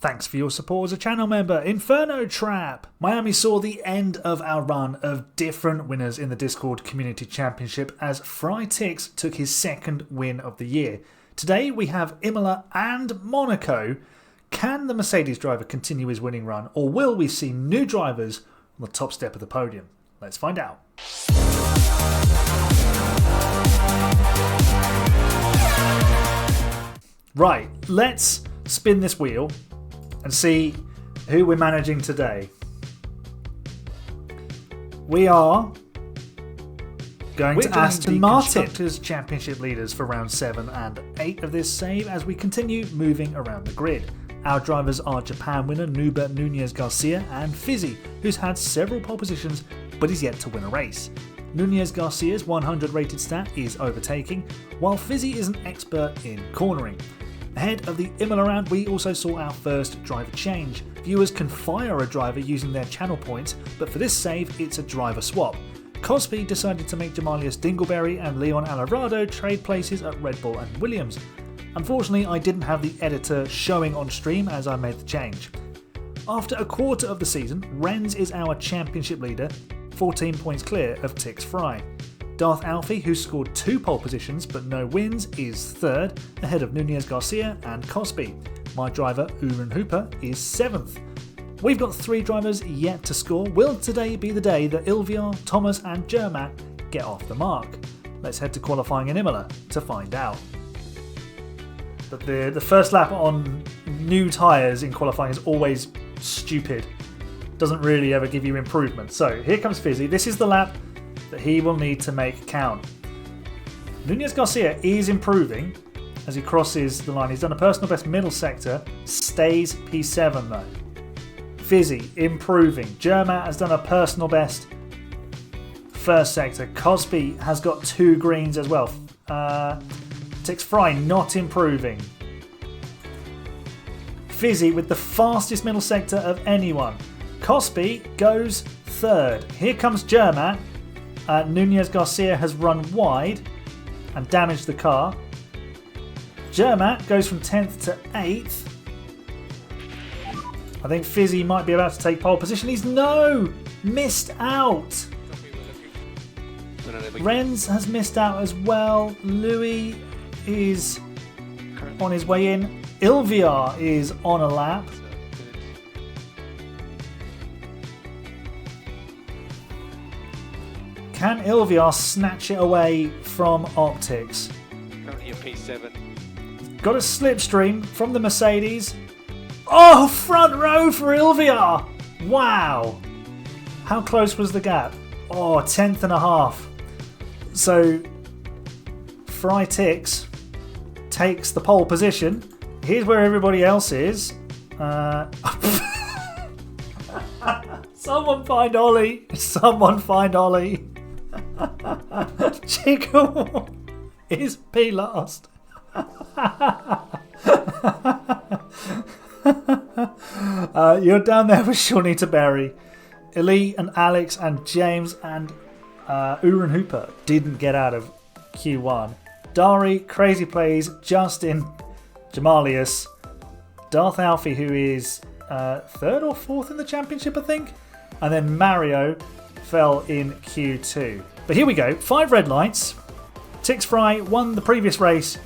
Thanks for your support as a channel member. Inferno Trap! Miami saw the end of our run of different winners in the Discord Community Championship as PRIX took his second win of the year. Today we have Imola and Monaco. Can the Mercedes driver continue his winning run, or will we see new drivers on the top step of the podium? Let's find out. Right, let's spin this wheel and see who we're managing today. We are going to Aston Martin Constructors Championship leaders for round 7 and 8 of this save as we continue moving around the grid. Our drivers are Japan winner Nuba Nunez Garcia and Fizzy, who's had several pole positions but is yet to win a race. Nunez Garcia's 100 rated stat is overtaking, while Fizzy is an expert in cornering. Ahead of the Imola round, we also saw our first driver change. Viewers can fire a driver using their channel points, but for this save, it's a driver swap. Cosby decided to make Jamalius Dingleberry and Leon Alarado trade places at Red Bull and Williams. Unfortunately, I didn't have the editor showing on stream as I made the change. After a quarter of the season, Renz is our championship leader, 14 points clear of Tix Fry. Darth Alfie, who scored 2 pole positions but no wins, is third, ahead of Nunez Garcia and Cosby. My driver, Uren Hooper, is 7th. We've got 3 drivers yet to score. Will today be the day that Ilviar, Thomas and Jermat get off the mark? Let's head to qualifying in Imola to find out. But the first lap on new tyres in qualifying is always stupid. Doesn't really ever give you improvement. So here comes Fizzy. This is the lap that he will need to make count. Nunez Garcia is improving as he crosses the line. He's done a personal best middle sector, stays P7 though. Fizzy improving. Jermat has done a personal best first sector. Cosby has got 2 greens as well. Tix Fry not improving. Fizzy with the fastest middle sector of anyone. Cosby goes 3rd. Here comes Jermat. Nunez Garcia has run wide and damaged the car. Jermat goes from 10th to 8th. I think Fizzy might be about to take pole position. He's missed out. Renz has missed out as well. Louis is on his way in. Ilviar is on a lap. Can Ilviar snatch it away from Optics? Currently a P7. Got a slipstream from the Mercedes. Oh, front row for Ilviar! Wow! How close was the gap? Oh, 10th and a half. So, PRIX takes the pole position. Here's where everybody else is. Someone find Ollie! Someone find Ollie! Chico is P last. You're down there with Shawnee Taberry. Elite and Alex and James and Uren Hooper didn't get out of Q1. Dari, Crazy Plays, Justin, Jamalius, Darth Alfie, who is 3rd or 4th in the championship, I think, and then Mario fell in Q2. But here we go, 5 red lights. Tix Fry won the previous race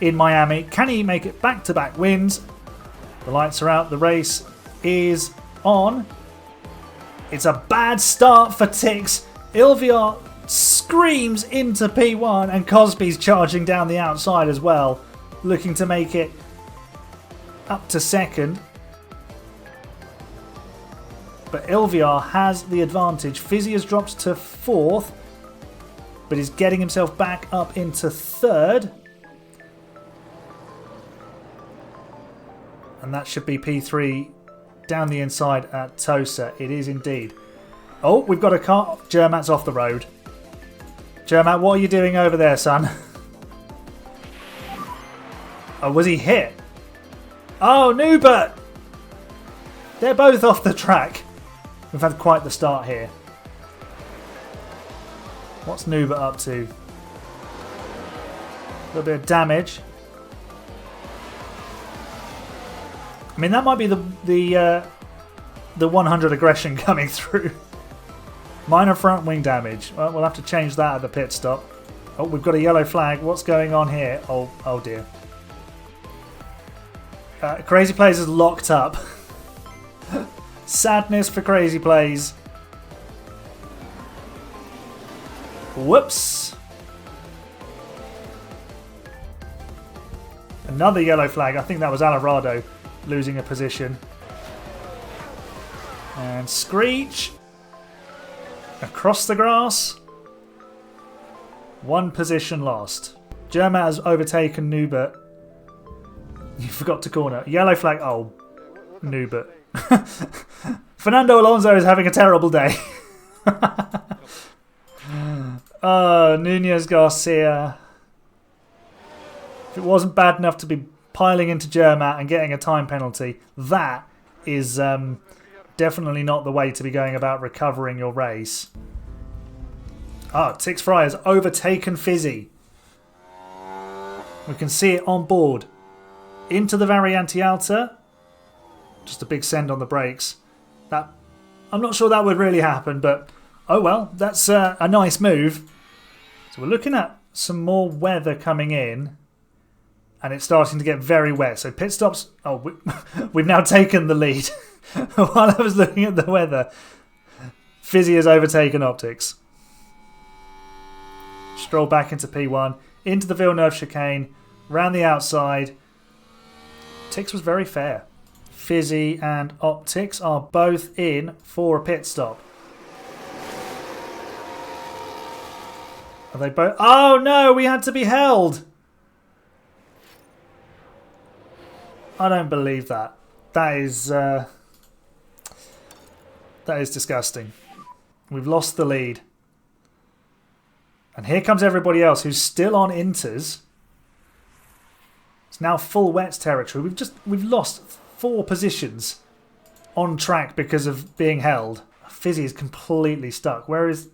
in Miami. Can he make it back-to-back wins? The lights are out, the race is on. It's a bad start for Tix. Ilviar screams into P1 and Cosby's charging down the outside as well, looking to make it up to 2nd. But Ilviar has the advantage. Fizzy has dropped to 4th, but is getting himself back up into 3rd. And that should be P3 down the inside at Tosa. It is indeed. Oh, we've got a car. Jermat's off the road. Jermat, what are you doing over there, son? Oh, was he hit? Oh, Newbert! They're both off the track. We've had quite the start here. What's Newbert up to? A little bit of damage. I mean, that might be the 100 aggression coming through. Minor front wing damage. Well, we'll have to change that at the pit stop. Oh, we've got a yellow flag. What's going on here? Oh dear. Crazy Plays is locked up. Sadness for Crazy Plays. Whoops. Another yellow flag. I think that was Alvarado losing a position. And Screech. Across the grass. One position lost. Germa has overtaken Nubert. You forgot to corner. Yellow flag. Oh, Nubert. Fernando Alonso is having a terrible day. Oh, Nunez Garcia. If it wasn't bad enough to be piling into Germa and getting a time penalty, that is definitely not the way to be going about recovering your race. Tix Fry has overtaken Fizzy. We can see it on board. Into the Variante Alta. Just a big send on the brakes. I'm not sure that would really happen, but oh well, that's a nice move. So we're looking at some more weather coming in, and it's starting to get very wet. So pit stops. Oh, we've now taken the lead. While I was looking at the weather, Fizzy has overtaken Optics. Stroll back into P1, into the Villeneuve chicane, round the outside. Tix was very fair. Fizzy and Optics are both in for a pit stop. Are they both? Oh no, we had to be held. I don't believe that. That is disgusting. We've lost the lead. And here comes everybody else who's still on inters. It's now full wets territory. We've lost 4 positions on track because of being held. Fizzy is completely stuck. Whereas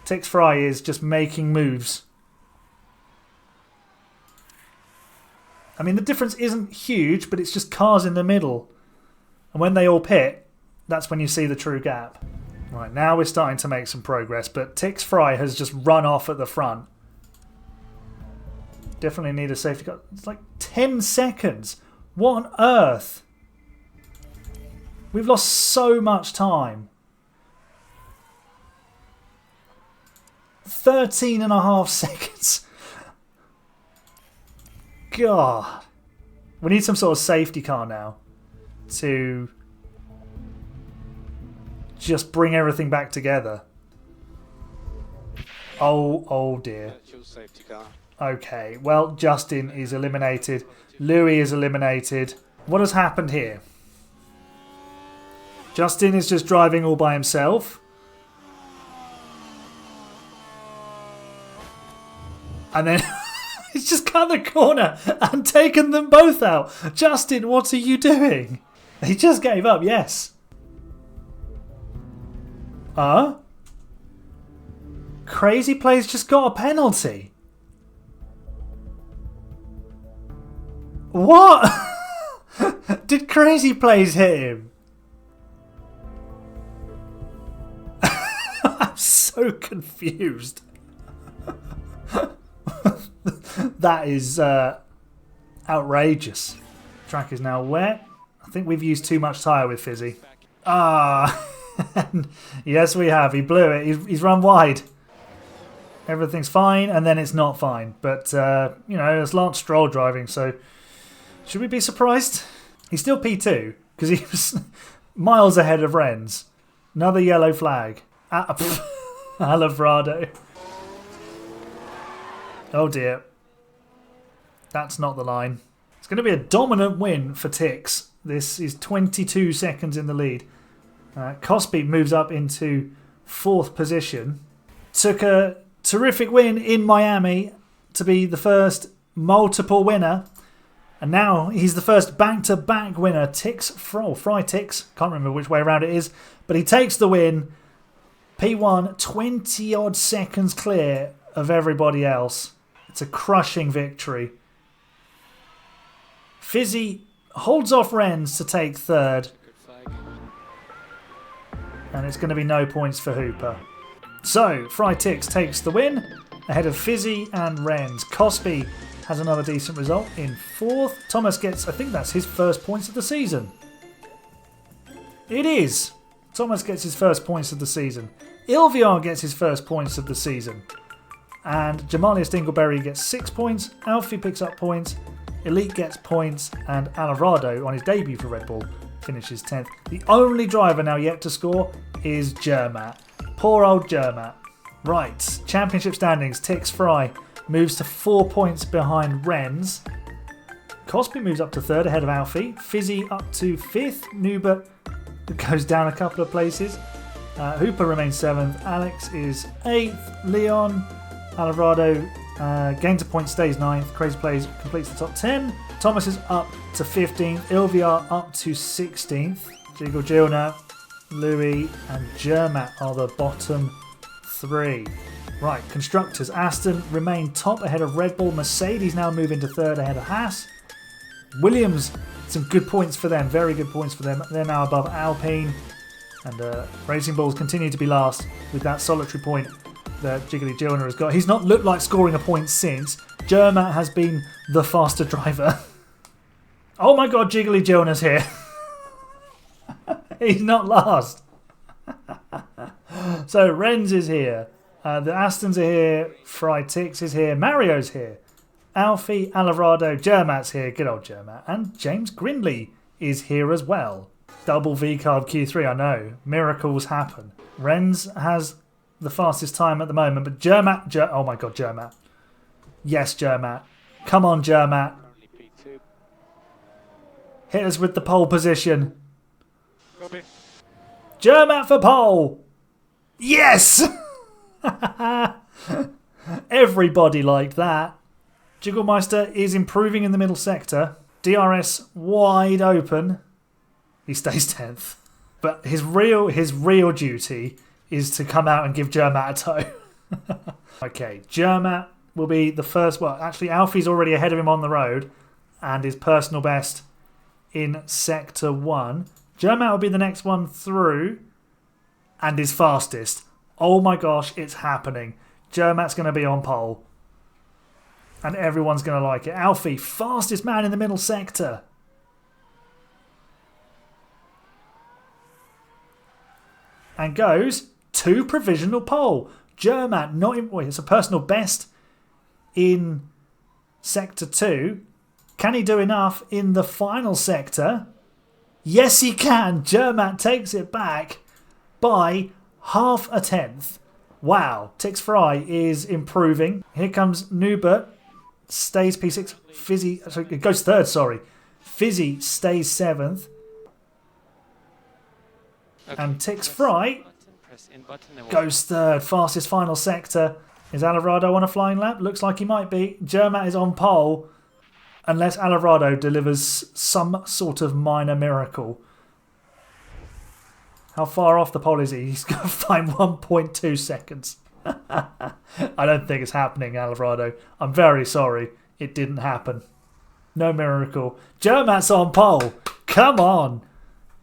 Tix Fry is just making moves. I mean, the difference isn't huge, but it's just cars in the middle. And when they all pit, that's when you see the true gap. Right, now we're starting to make some progress, but Tix Fry has just run off at the front. Definitely need a safety car. It's like 10 seconds. What on earth? We've lost so much time. 13.5 seconds. God. We need some sort of safety car now to just bring everything back together. Oh dear. Okay, well, Justin is eliminated. Louis is eliminated. What has happened here? Justin is just driving all by himself. And then he's just cut the corner and taken them both out. Justin, what are you doing? He just gave up, yes. Crazy Plays just got a penalty. What? Did Crazy Plays hit him? I'm so confused. That is outrageous. Track is now wet. I think we've used too much tyre with Fizzy. Yes, we have. He blew it. He's run wide. Everything's fine, and then it's not fine. But, you know, it's Lance Stroll driving, so should we be surprised? He's still P2, because he was miles ahead of Renz. Another yellow flag. Alavrado. Oh dear. That's not the line. It's going to be a dominant win for Tix. This is 22 seconds in the lead. Cosby moves up into 4th position. Took a terrific win in Miami to be the first multiple winner. And now he's the first back-to-back winner. Fry Tix. Can't remember which way around it is. But he takes the win. P1, 20-odd seconds clear of everybody else. It's a crushing victory. Fizzy holds off Renz to take third. Good flag. And it's going to be no points for Hooper. So, PRIX takes the win ahead of Fizzy and Renz. Cosby has another decent result in fourth. Thomas gets, I think that's his first points of the season. It is. Thomas gets his first points of the season. Ilviar gets his first points of the season. And Jamalius Dingleberry gets 6 points. Alfie picks up points. Elite gets points. And Alarado, on his debut for Red Bull, finishes 10th. The only driver now yet to score is Jermat. Poor old Jermat. Right, championship standings. Tix Fry moves to 4 points behind Renz. Cosby moves up to third ahead of Alfie. Fizzy up to 5th. Nubert goes down a couple of places. Hooper remains 7th. Alex is 8th. Leon Alvarado gains a point, stays 9th. Crazy Plays completes the top 10. Thomas is up to 15th. Ilviar up to 16th. Jiggle Gilner, Louis and Jermat are the bottom 3. Right, constructors. Aston remain top ahead of Red Bull. Mercedes now move into third ahead of Haas. Williams, some good points for them. Very good points for them. They're now above Alpine. And Racing Bulls continue to be last with that solitary point that Jiggly Gilner has got. He's not looked like scoring a point since. Jermat has been the faster driver. Oh my god, Jiggly Gilner's here. He's not last. So Renz is here. The Astons are here. PRIX is here. Mario's here. Alfie, Alvarado, Jermat's here. Good old Jermat. And James Grindley is here as well. Double V-carb Q3, I know. Miracles happen. Renz has the fastest time at the moment, but Jermat... oh my god, Jermat. Yes, Jermat. Come on, Jermat. Currently P2. Hit us with the pole position. Copy. Jermat for pole! Yes! Everybody liked that. Jigglemeister is improving in the middle sector. DRS wide open. He stays 10th. But his real duty is to come out and give Jermat a tow. Okay, Jermat will be the first. Well, actually, Alfie's already ahead of him on the road and his personal best in Sector 1. Jermat will be the next one through and is fastest. Oh my gosh, it's happening. Jermat's going to be on pole. And everyone's going to like it. Alfie, fastest man in the middle sector. And goes to provisional pole. Jermat, not in, wait, it's a personal best in Sector 2. Can he do enough in the final sector? Yes, he can. Jermat takes it back by half a tenth. Wow, Tix Fry is improving. Here comes Nubert. Stays P6. Fizzy, sorry, it goes third, sorry. Fizzy stays 7th. Okay. And Tix Fry goes third. Fastest final sector. Is Alvarado on a flying lap? Looks like he might be. Jermat is on pole. Unless Alvarado delivers some sort of minor miracle. How far off the pole is he? He's got to find 1.2 seconds. I don't think it's happening, Alvarado. I'm very sorry. It didn't happen. No miracle. Jermat's on pole. Come on.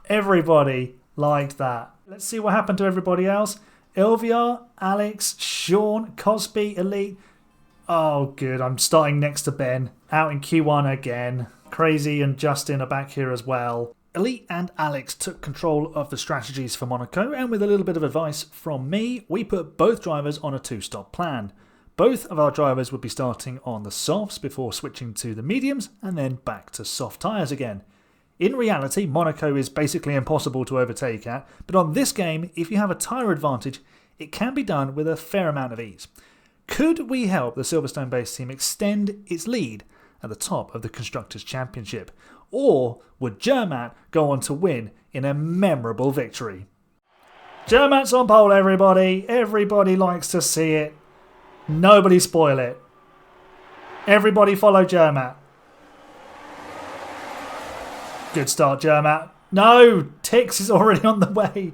Everybody liked that. Let's see what happened to everybody else. Ilviar, Alex, Sean, Cosby, Elite. Oh, good. I'm starting next to Ben. Out in Q1 again. Crazy and Justin are back here as well. Elite and Alex took control of the strategies for Monaco, and with a little bit of advice from me, we put both drivers on a 2-stop plan. Both of our drivers would be starting on the softs before switching to the mediums and then back to soft tyres again. In reality, Monaco is basically impossible to overtake at, but on this game, if you have a tyre advantage, it can be done with a fair amount of ease. Could we help the Silverstone-based team extend its lead at the top of the Constructors' Championship? Or would Jermat go on to win in a memorable victory? Jermat's on pole, everybody. Everybody likes to see it. Nobody spoil it. Everybody follow Jermat. Good start, Jermat. No, Tix is already on the way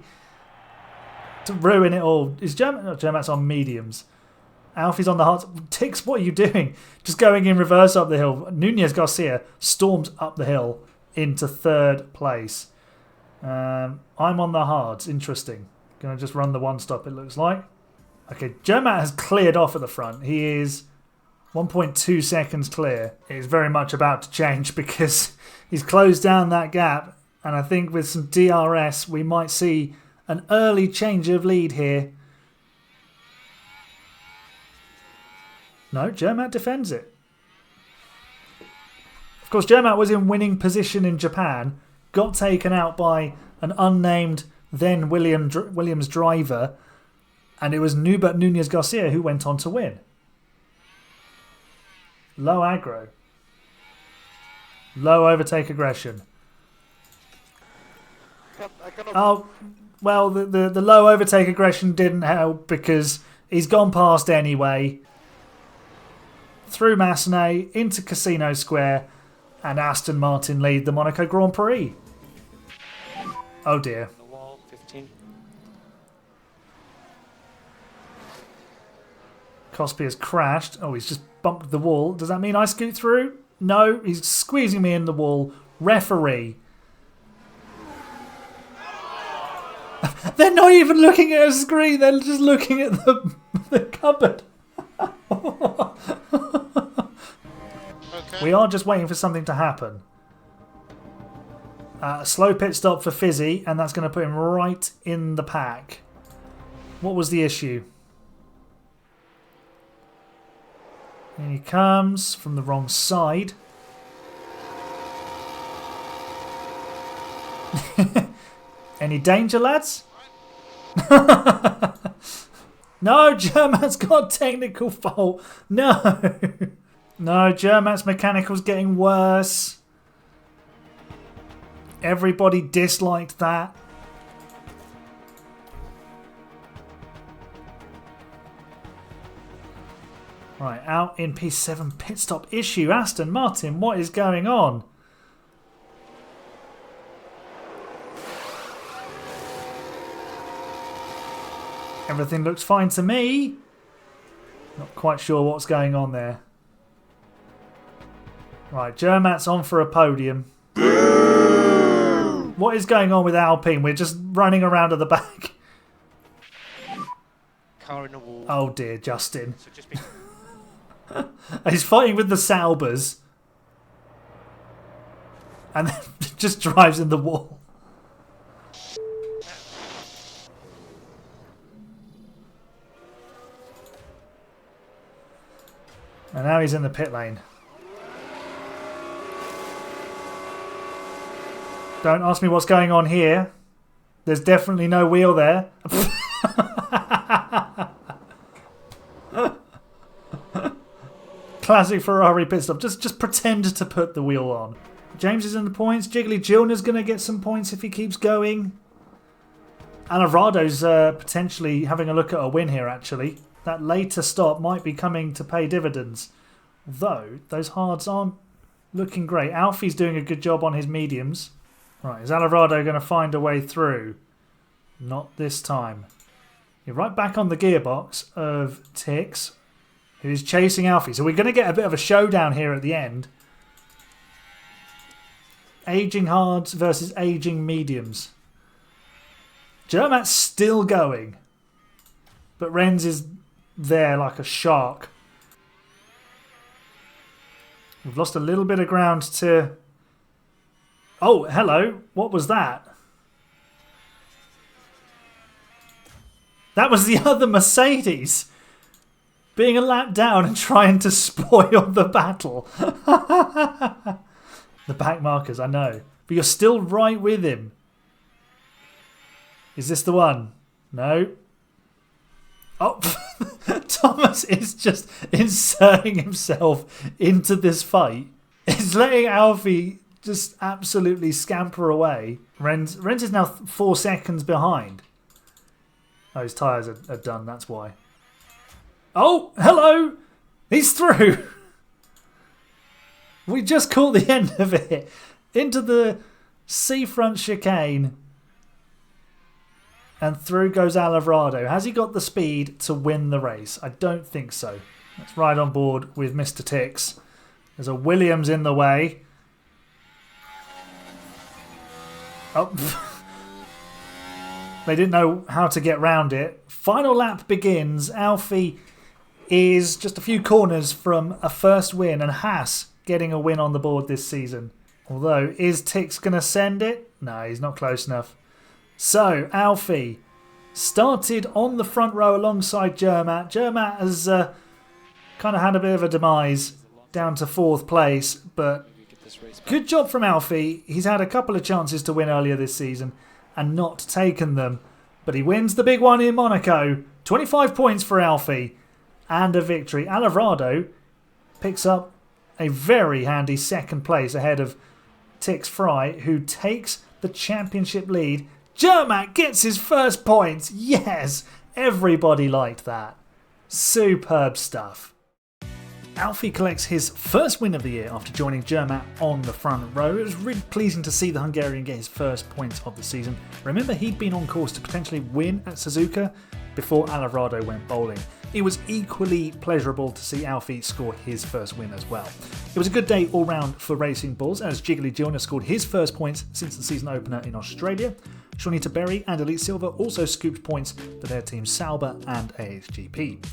to ruin it all. Is Jermat? No, Jermat's on mediums. Alfie's on the hard. Tix, what are you doing? Just going in reverse up the hill. Nunez Garcia storms up the hill into third place. I'm on the hards. Interesting. Going to just run the one stop, it looks like. Okay, Jermat has cleared off at the front. He is 1.2 seconds clear. It is very much about to change because he's closed down that gap. And I think with some DRS, we might see an early change of lead here. No, Jermat defends it. Of course, Jermat was in winning position in Japan, got taken out by an unnamed then Williams driver, and it was Nubert Nunez Garcia who went on to win. Low aggro. Low overtake aggression. Oh, well, the low overtake aggression didn't help because he's gone past anyway. Through Massenet, into Casino Square, and Aston Martin lead the Monaco Grand Prix. Oh dear. The wall, 15. Cosby has crashed. Oh, he's just bumped the wall. Does that mean I scoot through? No, he's squeezing me in the wall. Referee. They're not even looking at a screen. They're just looking at the cupboard. Okay. We are just waiting for something to happen. A slow pit stop for Fizzy, and that's going to put him right in the pack. What was the issue? And he comes from the wrong side. Any danger, lads? No, Jermat's got a technical fault. No. No, Jermat's mechanical's getting worse. Everybody disliked that. Right, out in P7 pit stop issue. Aston Martin, what is going on? Everything looks fine to me. Not quite sure what's going on there. Right, Jermat's on for a podium. What is going on with Alpine? We're just running around at the back. Car in the wall. Oh dear, Justin. So just be... He's fighting with the Saubers. And then just drives in the wall. And now he's in the pit lane. Don't ask me what's going on here. There's definitely no wheel there. Classic Ferrari pit stop. Just pretend to put the wheel on. James is in the points. Jiggly Gilner's going to get some points if he keeps going. Alvarado's potentially having a look at a win here, actually. That later stop might be coming to pay dividends. Though, those hards aren't looking great. Alfie's doing a good job on his mediums. Right, is Alvarado going to find a way through? Not this time. You're right back on the gearbox of Tix, who's chasing Alfie. So we're going to get a bit of a showdown here at the end. Aging hards versus aging mediums. Jermat's still going. But Renz is there like a shark. We've lost a little bit of ground to... Oh, hello. What was that? That was the other Mercedes. Being a lap down and trying to spoil the battle. The back markers, I know. But you're still right with him. Is this the one? No. Oh, Thomas is just inserting himself into this fight. He's letting Alfie just absolutely scamper away. Renz is now 4 seconds behind. Oh, his tyres are done, that's why. Oh, hello! He's through! We just caught the end of it. Into the seafront chicane. And through goes Alvarado. Has he got the speed to win the race? I don't think so. Let's ride on board with Mr. Tix. There's a Williams in the way. Oh. They didn't know how to get round it. Final lap begins. Alfie is just a few corners from a first win, and Haas getting a win on the board this season. Although, is Tix going to send it? No, he's not close enough. So, Alfie started on the front row alongside Jermat. Jermat has kind of had a bit of a demise, down to 4th place, but good job from Alfie. He's had a couple of chances to win earlier this season and not taken them, but he wins the big one in Monaco. 25 points for Alfie and a victory. Alvarado picks up a very handy 2nd place ahead of Tix Fry, who takes the championship lead. Jermat gets his first points. Yes, everybody liked that. Superb stuff. Alfie collects his first win of the year after joining Jermat on the front row. It was really pleasing to see the Hungarian get his first points of the season. Remember, he'd been on course to potentially win at Suzuka before Alvarado went bowling. It was equally pleasurable to see Alfie score his first win as well. It was a good day all round for Racing Bulls, as Jiggly Jr. scored his first points since the season opener in Australia. Shawnita Berry and Elite Silver also scooped points for their teams Sauber and AHGP.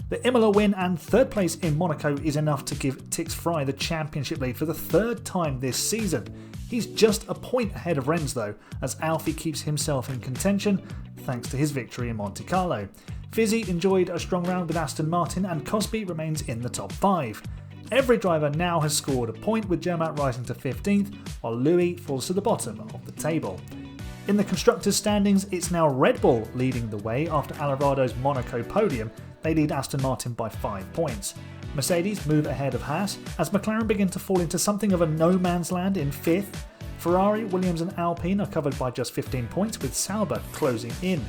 The Imola win and 3rd place in Monaco is enough to give Tix Fry the championship lead for the 3rd time this season. He's just a point ahead of Renz though, as Alfie keeps himself in contention thanks to his victory in Monte Carlo. Fizzy enjoyed a strong round with Aston Martin, and Cosby remains in the top 5. Every driver now has scored a point, with Jermat rising to 15th, while Louis falls to the bottom of the table. In the constructors' standings, it's now Red Bull leading the way after Alvarado's Monaco podium. They lead Aston Martin by 5 points. Mercedes move ahead of Haas, as McLaren begin to fall into something of a no man's land in 5th. Ferrari, Williams and Alpine are covered by just 15 points, with Sauber closing in.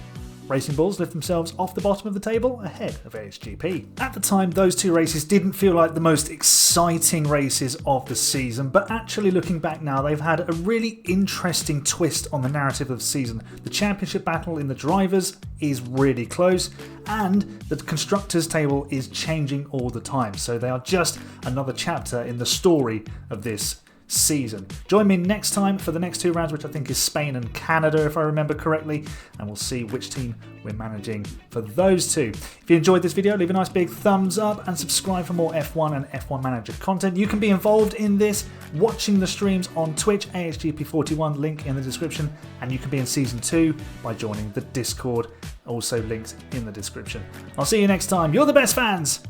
Racing Bulls lift themselves off the bottom of the table ahead of AHGP. At the time, those 2 races didn't feel like the most exciting races of the season, but actually looking back now, they've had a really interesting twist on the narrative of the season. The championship battle in the drivers is really close, and the constructors table is changing all the time, so they are just another chapter in the story of this season. Join me next time for the next 2 rounds, which I think is Spain and Canada if I remember correctly, and we'll see which team we're managing for those 2. If you enjoyed this video, leave a nice big thumbs up and subscribe for more F1 and F1 Manager content. You can be involved in this watching the streams on Twitch, AHGP41, link in the description, and you can be in Season 2 by joining the Discord, also linked in the description. I'll see you next time. You're the best fans.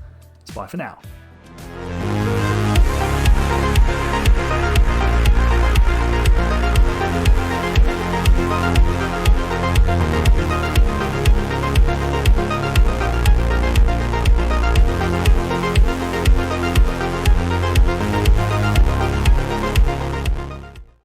It's bye for now.